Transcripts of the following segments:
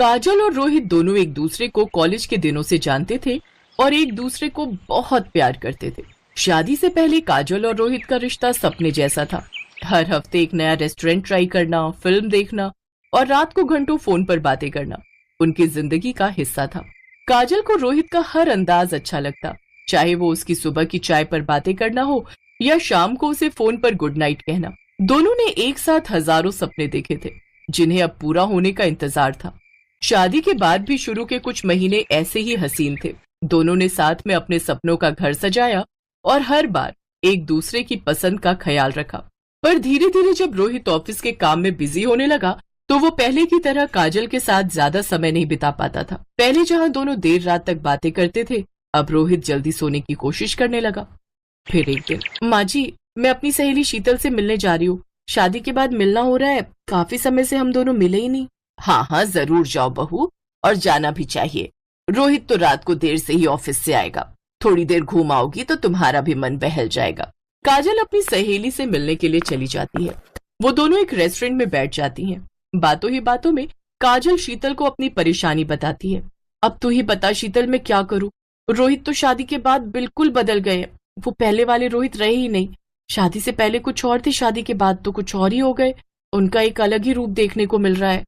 काजल और रोहित दोनों एक दूसरे को कॉलेज के दिनों से जानते थे और एक दूसरे को बहुत प्यार करते थे। शादी से पहले काजल और रोहित का रिश्ता सपने जैसा था। हर हफ्ते एक नया रेस्टोरेंट ट्राई करना, फिल्म देखना और रात को घंटों फोन पर बातें करना उनकी जिंदगी का हिस्सा था। काजल को रोहित का हर अंदाज अच्छा लगता, चाहे वो उसकी सुबह की चाय पर बातें करना हो या शाम को उसे फोन पर गुड नाइट कहना। दोनों ने एक साथ हजारों सपने देखे थे जिन्हें अब पूरा होने का इंतजार था। शादी के बाद भी शुरू के कुछ महीने ऐसे ही हसीन थे। दोनों ने साथ में अपने सपनों का घर सजाया और हर बार एक दूसरे की पसंद का ख्याल रखा। पर धीरे धीरे जब रोहित ऑफिस के काम में बिजी होने लगा तो वो पहले की तरह काजल के साथ ज्यादा समय नहीं बिता पाता था। पहले जहां दोनों देर रात तक बातें करते थे, अब रोहित जल्दी सोने की कोशिश करने लगा। फिर एक दिन, माँ जी, मैं अपनी सहेली शीतल से मिलने जा रही हूँ। शादी के बाद मिलना हो रहा है, काफी समय से हम दोनों मिले ही नहीं। हाँ हाँ, जरूर जाओ बहू, और जाना भी चाहिए। रोहित तो रात को देर से ही ऑफिस से आएगा, थोड़ी देर घूम आओगी तो तुम्हारा भी मन बहल जाएगा। काजल अपनी सहेली से मिलने के लिए चली जाती है। वो दोनों एक रेस्टोरेंट में बैठ जाती हैं। बातों ही बातों में काजल शीतल को अपनी परेशानी बताती है। अब तू ही बता शीतल, मैं क्या करूं? रोहित तो शादी के बाद बिल्कुल बदल गए। वो पहले वाले रोहित रहे ही नहीं। शादी से पहले कुछ और थे, शादी के बाद तो कुछ और ही हो गए। उनका एक अलग ही रूप देखने को मिल रहा है।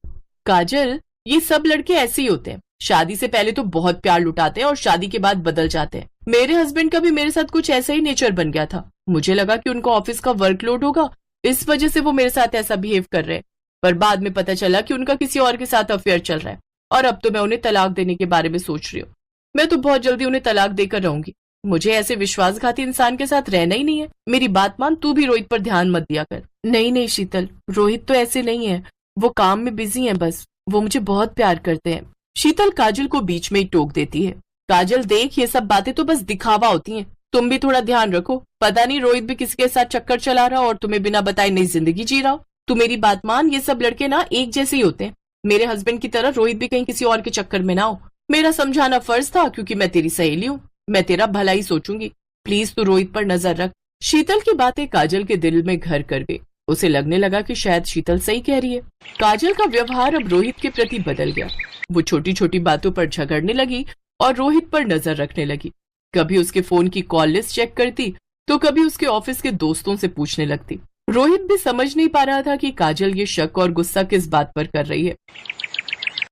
काजल, ये सब लड़के ऐसे ही होते हैं। शादी से पहले तो बहुत प्यार लुटाते हैं और शादी के बाद बदल जाते हैं। मेरे हस्बैंड का भी मेरे साथ कुछ ऐसा ही नेचर बन गया था। मुझे लगा कि उनको ऑफिस का वर्कलोड होगा, इस वजह से वो मेरे साथ ऐसा बिहेव कर रहे हैं। पर बाद में पता चला कि उनका किसी और के साथ अफेयर चल रहा है और अब तो मैं उन्हें तलाक देने के बारे में सोच रही हूँ। मैं तो बहुत जल्दी उन्हें तलाक देकर रहूंगी। मुझे ऐसे विश्वासघाती इंसान के साथ रहना ही नहीं है। मेरी बात मान, तू भी रोहित पर ध्यान मत दिया कर। नहीं नहीं शीतल, रोहित तो ऐसे नहीं है। वो काम में बिजी है, बस वो मुझे बहुत प्यार करते हैं। शीतल काजल को बीच में ही टोक देती है। काजल देख, ये सब बातें तो बस दिखावा होती हैं। तुम भी थोड़ा ध्यान रखो। पता नहीं रोहित भी किसके साथ चक्कर चला रहा और तुम्हें बिना बताए नई जिंदगी जी रहा हो। तू मेरी बात मान, ये सब लड़के ना एक जैसे ही होते हैं। मेरे हस्बैंड की तरह रोहित भी कहीं किसी और के चक्कर में ना हो। मेरा समझाना फर्ज था क्योंकि मैं तेरी सहेली हूँ। मैं तेरा भला ही सोचूंगी। प्लीज तू रोहित पर नजर रख। शीतल की बातें काजल के दिल में घर कर गई। उसे लगने लगा कि शायद शीतल सही कह रही है। काजल का व्यवहार अब रोहित के प्रति बदल गया। वो छोटी छोटी बातों पर झगड़ने लगी और रोहित पर नजर रखने लगी। कभी उसके फोन की कॉल लिस्ट चेक करती तो कभी उसके ऑफिस के दोस्तों से पूछने लगती। रोहित भी समझ नहीं पा रहा था कि काजल ये शक और गुस्सा किस बात पर कर रही है।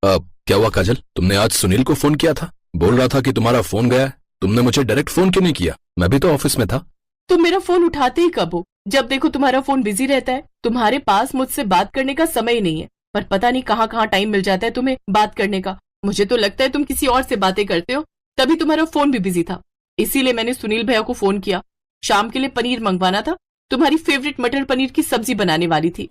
क्या हुआ काजल? तुमने आज सुनील को फोन किया था? बोल रहा था कि तुम्हारा फोन गया है। तुमने मुझे डायरेक्ट फोन क्यों नहीं किया? मैं भी तो ऑफिस में था। तुम मेरा फोन उठाते ही कब हो? जब देखो तुम्हारा फोन बिजी रहता है। तुम्हारे पास मुझसे बात करने का समय ही नहीं है। पर पता नहीं कहाँ कहाँ टाइम मिल जाता है तुम्हें बात करने का। मुझे तो लगता है तुम किसी और से बातें करते हो, तभी तुम्हारा फोन भी बिजी था। इसीलिए मैंने सुनील भैया को फोन किया। शाम के लिए पनीर मंगवाना था। तुम्हारी फेवरेट मटर पनीर की सब्जी बनाने वाली थी।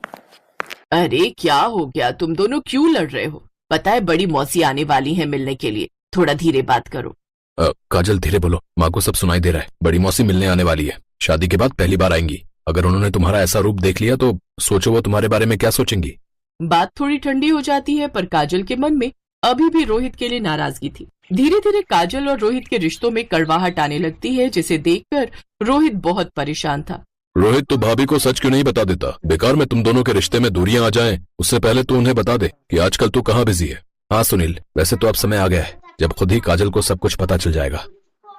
अरे क्या हो गया? तुम दोनों क्यों लड़ रहे हो? पता है बड़ी मौसी आने वाली है मिलने के लिए। थोड़ा धीरे बात करो। काजल धीरे बोलो, माँ को सब सुनाई दे रहा है। बड़ी मौसी मिलने आने वाली है। शादी के बाद पहली बार आएंगी। अगर उन्होंने तुम्हारा ऐसा रूप देख लिया तो सोचो वो तुम्हारे बारे में क्या सोचेंगी। बात थोड़ी ठंडी हो जाती है, पर काजल के मन में अभी भी रोहित के लिए नाराजगी थी। धीरे धीरे काजल और रोहित के रिश्तों में कड़वाहट आने लगती है, जिसे देखकर रोहित बहुत परेशान था। रोहित तो भाभी को सच क्यों नहीं बता देता? बेकार में तुम दोनों के रिश्ते में दूरियां आ जाएं, उससे पहले तो उन्हें बता दे कि आजकल तू कहाँ बिजी है। हाँ सुनील, वैसे तो अब समय आ गया है जब खुद ही काजल को सब कुछ पता चल जाएगा।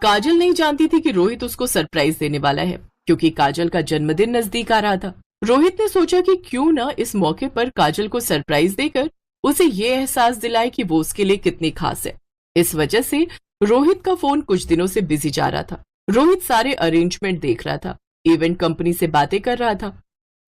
काजल नहीं जानती थी कि रोहित उसको सरप्राइज देने वाला है, क्योंकि काजल का जन्मदिन नजदीक आ रहा था। रोहित ने सोचा कि क्यों ना इस मौके पर काजल को सरप्राइज देकर उसे ये एहसास दिलाए कि वो उसके लिए कितनी खास है। इस वजह से रोहित का फोन कुछ दिनों से बिजी जा रहा था। रोहित सारे अरेंजमेंट देख रहा था, इवेंट कंपनी से बातें कर रहा था।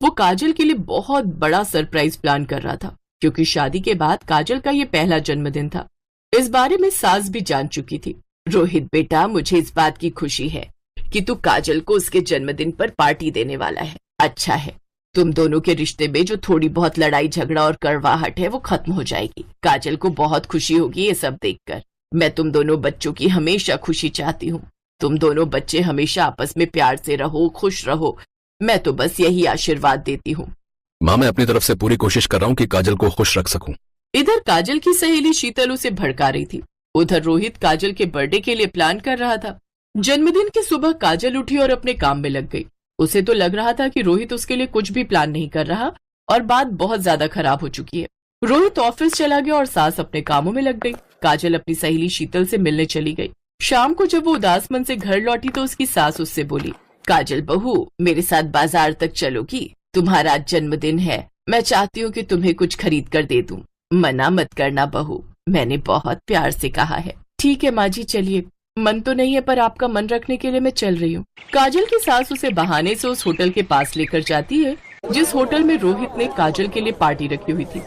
वो काजल के लिए बहुत बड़ा सरप्राइज प्लान कर रहा था, क्योंकि शादी के बाद काजल का ये पहला जन्मदिन था। इस बारे में सास भी जान चुकी थी। रोहित बेटा, मुझे इस बात की खुशी है कि तू काजल को उसके जन्मदिन पर पार्टी देने वाला है। अच्छा है, तुम दोनों के रिश्ते में जो थोड़ी बहुत लड़ाई झगड़ा और कड़वाहट है वो खत्म हो जाएगी। काजल को बहुत खुशी होगी ये सब देखकर। मैं तुम दोनों बच्चों की हमेशा खुशी चाहती हूँ। तुम दोनों बच्चे हमेशा आपस में प्यार से रहो, खुश रहो। मैं तो बस यही आशीर्वाद देती हूँ। माँ, मैं अपनी तरफ से पूरी कोशिश कर रहा हूँ कि काजल को खुश रख सकूं। इधर काजल की सहेली शीतल उसे भड़का रही थी। उधर रोहित काजल के बर्थडे के लिए प्लान कर रहा था। जन्मदिन की सुबह काजल उठी और अपने काम में लग गई। उसे तो लग रहा था कि रोहित उसके लिए कुछ भी प्लान नहीं कर रहा और बात बहुत ज्यादा खराब हो चुकी है। रोहित ऑफिस चला गया और सास अपने कामों में लग गई। काजल अपनी सहेली शीतल से मिलने चली गई। शाम को जब वो उदास मन से घर लौटी तो उसकी सास उससे बोली, काजल बहू, मेरे साथ बाजार तक चलोगी? तुम्हारा आज जन्मदिन है, मैं चाहती हूँ कि तुम्हें कुछ खरीद कर दे दूं। मना मत करना बहू, मैंने बहुत प्यार से कहा है। ठीक है माँ जी, चलिए। मन तो नहीं है पर आपका मन रखने के लिए मैं चल रही हूँ। काजल की सास उसे बहाने से उस होटल के पास लेकर जाती है जिस होटल में रोहित ने काजल के लिए पार्टी रखी हुई थी।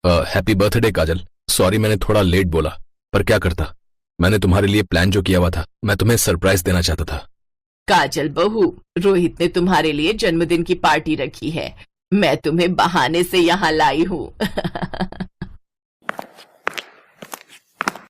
हैप्पी बर्थडे काजल। सॉरी मैंने थोड़ा लेट बोला, पर क्या करता, मैंने तुम्हारे लिए प्लान जो किया हुआ था, मैं तुम्हें सरप्राइज देना चाहता था। काजल बहू, रोहित ने तुम्हारे लिए जन्मदिन की पार्टी रखी है, मैं तुम्हें बहाने से यहाँ लाई हूँ।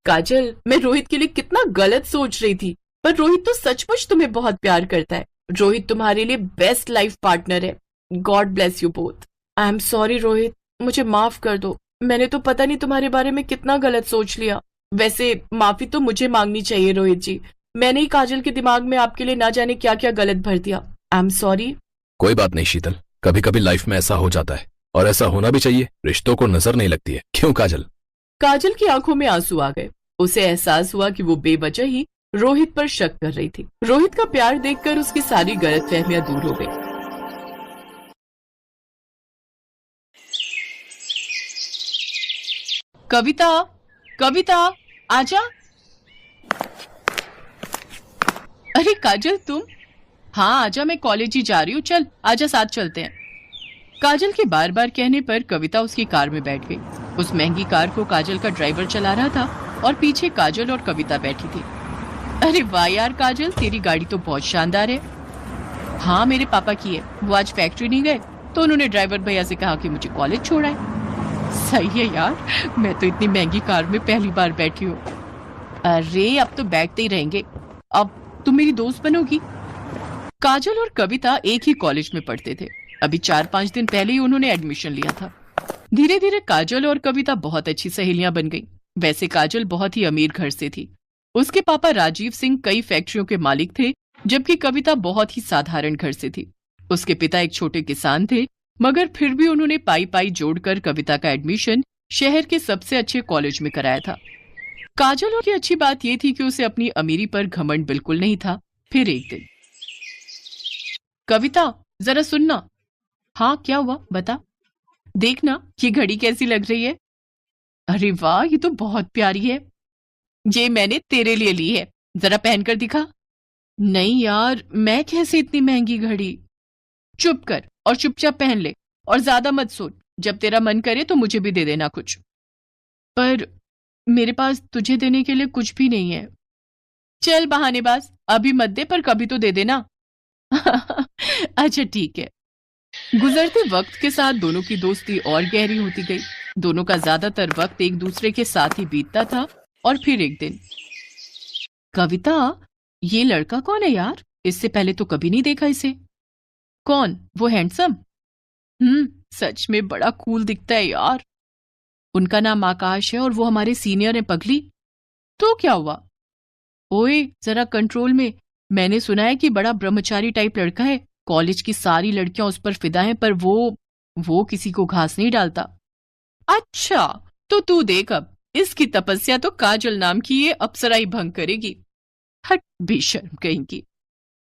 काजल, मैं रोहित के लिए कितना गलत सोच रही थी, पर रोहित तो सचमुच तुम्हें बहुत प्यार करता है। रोहित तुम्हारे लिए बेस्ट लाइफ पार्टनर है। God bless you both. I am sorry Rohit, मुझे माफ कर दो। मैंने तो पता नहीं तुम्हारे बारे में कितना गलत सोच लिया। वैसे माफी तो मुझे मांगनी चाहिए रोहित जी, मैंने ही काजल के दिमाग में आपके लिए ना जाने क्या क्या गलत भर दिया। I am sorry. कोई बात नहीं शीतल, कभी कभी लाइफ में ऐसा हो जाता है और ऐसा होना भी चाहिए। रिश्तों को नजर नहीं लगती है, क्यों काजल? काजल की आंखों में आंसू आ गए। उसे एहसास हुआ कि वो बेवजह ही रोहित पर शक कर रही थी। रोहित का प्यार देखकर उसकी सारी गलतफहमियां दूर हो गई। कविता, कविता, आजा। अरे काजल तुम? हाँ आजा, मैं कॉलेज ही जा रही हूँ, चल आजा साथ चलते हैं। काजल के बार बार कहने पर कविता उसकी कार में बैठ गई। उस महंगी कार को काजल का ड्राइवर चला रहा था और पीछे काजल और कविता बैठी थी। अरे वाह यार काजल, तेरी गाड़ी तो बहुत शानदार है। हाँ मेरे पापा की है, वो आज फैक्ट्री नहीं गए तो उन्होंने ड्राइवर भैया से कहा कि मुझे कॉलेज छोड़ाए। सही है यार, मैं तो इतनी महंगी कार में पहली बार बैठी हूँ। अरे अब तो बैठते ही रहेंगे, अब तुम मेरी दोस्त बनोगी। काजल और कविता एक ही कॉलेज में पढ़ते थे। अभी 4-5 दिन पहले ही उन्होंने एडमिशन लिया था। धीरे धीरे काजल और कविता बहुत अच्छी सहेलियां बन गई। वैसे काजल बहुत ही अमीर घर से थी। उसके पापा राजीव सिंह कई फैक्ट्रियों के मालिक थे, जबकि कविता बहुत ही साधारण घर से थी। उसके पिता एक छोटे किसान थे, मगर फिर भी उन्होंने पाई पाई जोड़कर कविता का एडमिशन शहर के सबसे अच्छे कॉलेज में कराया था। काजल की अच्छी बात यह थी कि उसे अपनी अमीरी पर घमंड बिल्कुल नहीं था। फिर एक दिन, कविता जरा सुनना। हाँ क्या हुआ, बता। देखना ये घड़ी कैसी लग रही है। अरे वाह, ये तो बहुत प्यारी है। ये मैंने तेरे लिए ली है, जरा पहनकर दिखा। नहीं यार, मैं कैसे इतनी महंगी घड़ी। चुप कर और चुपचाप पहन ले, और ज्यादा मत सोच। जब तेरा मन करे तो मुझे भी दे देना कुछ। पर मेरे पास तुझे देने के लिए कुछ भी नहीं है। चल बहानेबाज, अभी मत दे पर कभी तो दे देना। अच्छा ठीक है। गुजरते वक्त के साथ दोनों की दोस्ती और गहरी होती गई। दोनों का ज्यादातर वक्त एक दूसरे के साथ ही बीतता था। और फिर एक दिन, कविता ये लड़का कौन है यार? इससे पहले तो कभी नहीं देखा इसे। कौन? वो हैंडसम? सच में बड़ा कूल दिखता है यार। उनका नाम आकाश है और वो हमारे सीनियर है पगली। तो क्या हुआ? ओए जरा कंट्रोल में। मैंने सुना है कि बड़ा ब्रह्मचारी टाइप लड़का है। कॉलेज की सारी लड़कियां उस पर फिदा हैं, पर वो किसी को घास नहीं डालता। अच्छा तो तू देख, अब इसकी तपस्या तो काजल नाम की ये अप्सरा ही भंग करेगी। हट बेशर्म कहीं की।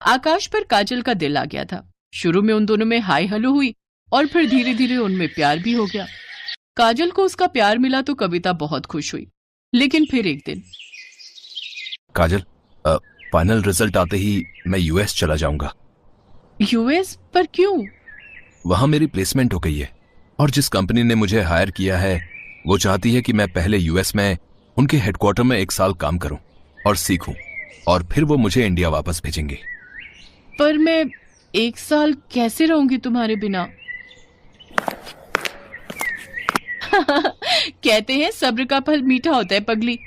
आकाश पर काजल का दिल आ गया था। शुरू में उन दोनों में हाय हेलो हुई और फिर धीरे धीरे उनमें प्यार भी हो गया। काजल को उसका प्यार मिला तो कविता बहुत खुश हुई। लेकिन फिर एक दिन, काजल, फाइनल रिजल्ट आते ही मैं यूएस चला जाऊंगा। यूएस? पर क्यों? वहां मेरी प्लेसमेंट हो गई है और जिस कंपनी ने मुझे हायर किया है वो चाहती है कि मैं पहले यूएस में उनके हेडक्वार्टर में 1 साल काम करूं और सीखूं, और फिर वो मुझे इंडिया वापस भेजेंगे। पर मैं 1 साल कैसे रहूंगी तुम्हारे बिना? कहते हैं सब्र का फल मीठा होता है पगली।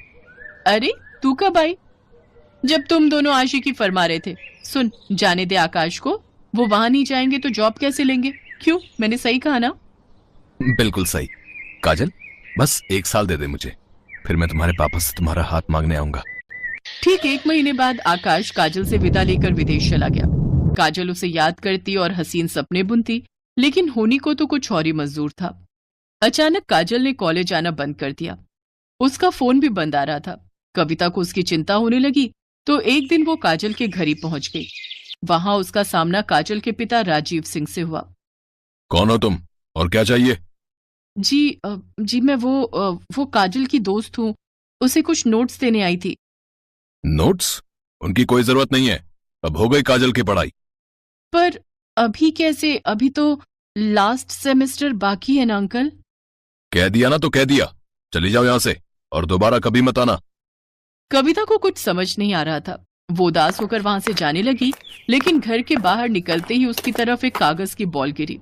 अरे तू कब आई? जब तुम दोनों आशिकी फरमा रहे थे। सुन, जाने दे आकाश को। वो वहां नहीं जाएंगे तो जॉब कैसे लेंगे? क्यों, मैंने सही कहा ना? बिल्कुल सही। काजल बस 1 साल दे दे मुझे, फिर मैं तुम्हारे पापा से तुम्हारा हाथ मांगने आऊंगा। ठीक 1 महीने बाद आकाश काजल से विदा लेकर विदेश चला गया। काजल उसे याद करती और हसीन सपने बुनती, लेकिन होनी को तो कुछ और ही मंजूर था। अचानक काजल ने कॉलेज आना बंद कर दिया। उसका फोन भी बंद आ रहा था। कविता को उसकी चिंता होने लगी तो एक दिन वो काजल के घर ही पहुंच गई। वहां उसका सामना काजल के पिता राजीव सिंह से हुआ। कौन हो तुम और क्या चाहिए? जी मैं वो काजल की दोस्त हूँ। उसे कुछ नोट्स देने आई थी। नोट्स? उनकी कोई जरूरत नहीं है, अब हो गई काजल की पढ़ाई। पर अभी कैसे? अभी तो लास्ट सेमेस्टर बाकी है ना अंकल। कह दिया ना तो कह दिया, चली जाओ यहां से और दोबारा कभी मत आना। कविता को कुछ समझ नहीं आ रहा था। वो उदास होकर वहां से जाने लगी, लेकिन घर के बाहर निकलते ही उसकी तरफ एक कागज की बॉल गिरी।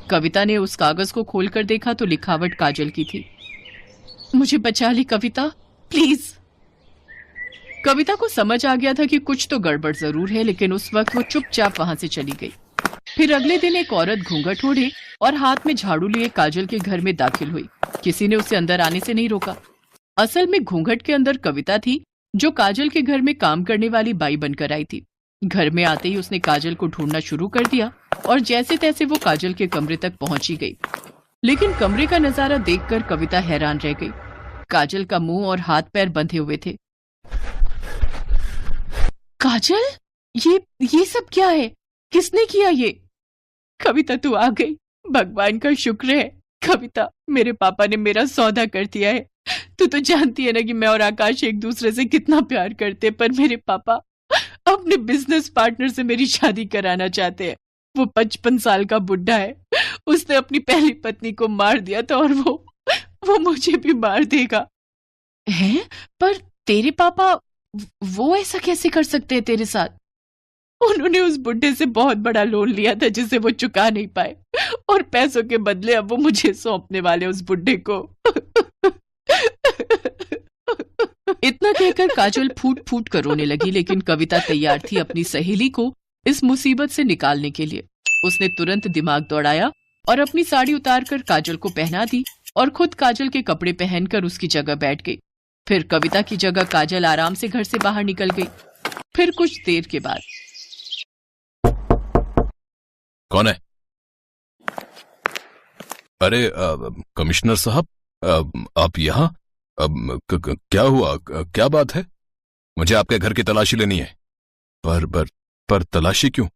कविता ने उस कागज को खोलकर देखा तो लिखावट काजल की थी। मुझे बचा ली कविता, प्लीज। कविता को समझ आ गया था कि कुछ तो गड़बड़ जरूर है, लेकिन उस वक्त वो चुपचाप वहां से चली गई। फिर अगले दिन एक औरत घूंघट ओढ़े और हाथ में झाड़ू लिए काजल के घर में दाखिल हुई। किसी ने उसे अंदर आने से नहीं रोका। असल में घूंघट के अंदर कविता थी, जो काजल के घर में काम करने वाली बाई बनकर आई थी। घर में आते ही उसने काजल को ढूंढना शुरू कर दिया और जैसे तैसे वो काजल के कमरे तक पहुंची गई। लेकिन कमरे का नजारा देखकर कविता हैरान रह गई। काजल का मुंह और हाथ पैर बंधे हुए थे। काजल, ये सब क्या है? किसने किया ये? कविता तू आ गई, भगवान का शुक्र है। कविता, मेरे पापा ने मेरा सौदा कर दिया है। तू तो जानती है ना कि मैं और आकाश एक दूसरे से कितना प्यार करते, पर मेरे पापा अपने बिजनेस पार्टनर से मेरी शादी कराना चाहते हैं। वो 55 साल का बुढ़ा है। उसने अपनी पहली पत्नी को मार दिया था और वो मुझे भी मार देगा। हैं? पर तेरे पापा वो ऐसा कैसे कर सकते हैं तेरे साथ? उन्होंने उस बुढ़े से बहुत बड़ा लोन लिया था जिसे वो चुका नहीं पाए, और पैसों के बदले अब वो मुझे सौंपने वाले उस बुढ़े को। इतना कहकर काजल फूट फूट कर रोने लगी, लेकिन कविता तैयार थी अपनी सहेली को इस मुसीबत से निकालने के लिए। उसने तुरंत दिमाग दौड़ाया और अपनी साड़ी उतारकर काजल को पहना दी और खुद काजल के कपड़े पहनकर उसकी जगह बैठ गई। फिर कविता की जगह काजल आराम से घर से बाहर निकल गई। फिर कुछ देर के बाद, कौन है? अरे कमिश्नर साहब, आप यहाँ? क्या हुआ? क्या बात है? मुझे आपके घर की तलाशी लेनी है। पर तलाशी क्यों?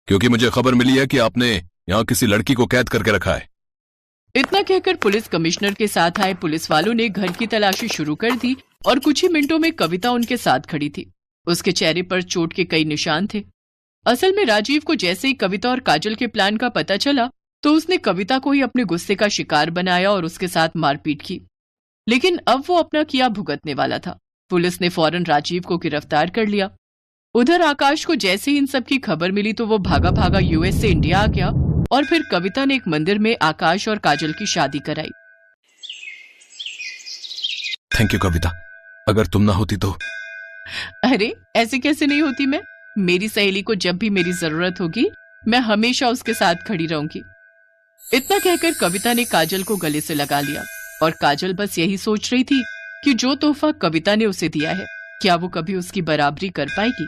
क्योंकि मुझे खबर मिली है कि आपने यहाँ किसी लड़की को कैद करके रखा है। इतना कहकर पुलिस कमिश्नर के साथ आए पुलिस वालों ने घर की तलाशी शुरू कर दी और कुछ ही मिनटों में कविता उनके साथ खड़ी थी। उसके चेहरे पर चोट के कई निशान थे। असल में राजीव को जैसे ही कविता और काजल के प्लान का पता चला तो उसने कविता को ही अपने गुस्से का शिकार बनाया और उसके साथ मारपीट की। लेकिन अब वो अपना किया भुगतने वाला था। पुलिस ने फौरन राजीव को गिरफ्तार कर लिया। उधर आकाश को जैसे ही इन सब की खबर मिली तो वो भागा भागा यूएस से इंडिया आ गया और फिर कविता ने एक मंदिर में आकाश और काजल की शादी कराई। थैंक यू कविता, अगर तुम ना होती तो। अरे ऐसे कैसे नहीं होती मैं? मेरी सहेली को जब भी मेरी जरूरत होगी मैं हमेशा उसके साथ खड़ी रहूंगी। इतना कहकर कविता ने काजल को गले से लगा लिया और काजल बस यही सोच रही थी कि जो तोहफा कविता ने उसे दिया है क्या वो कभी उसकी बराबरी कर पाएगी।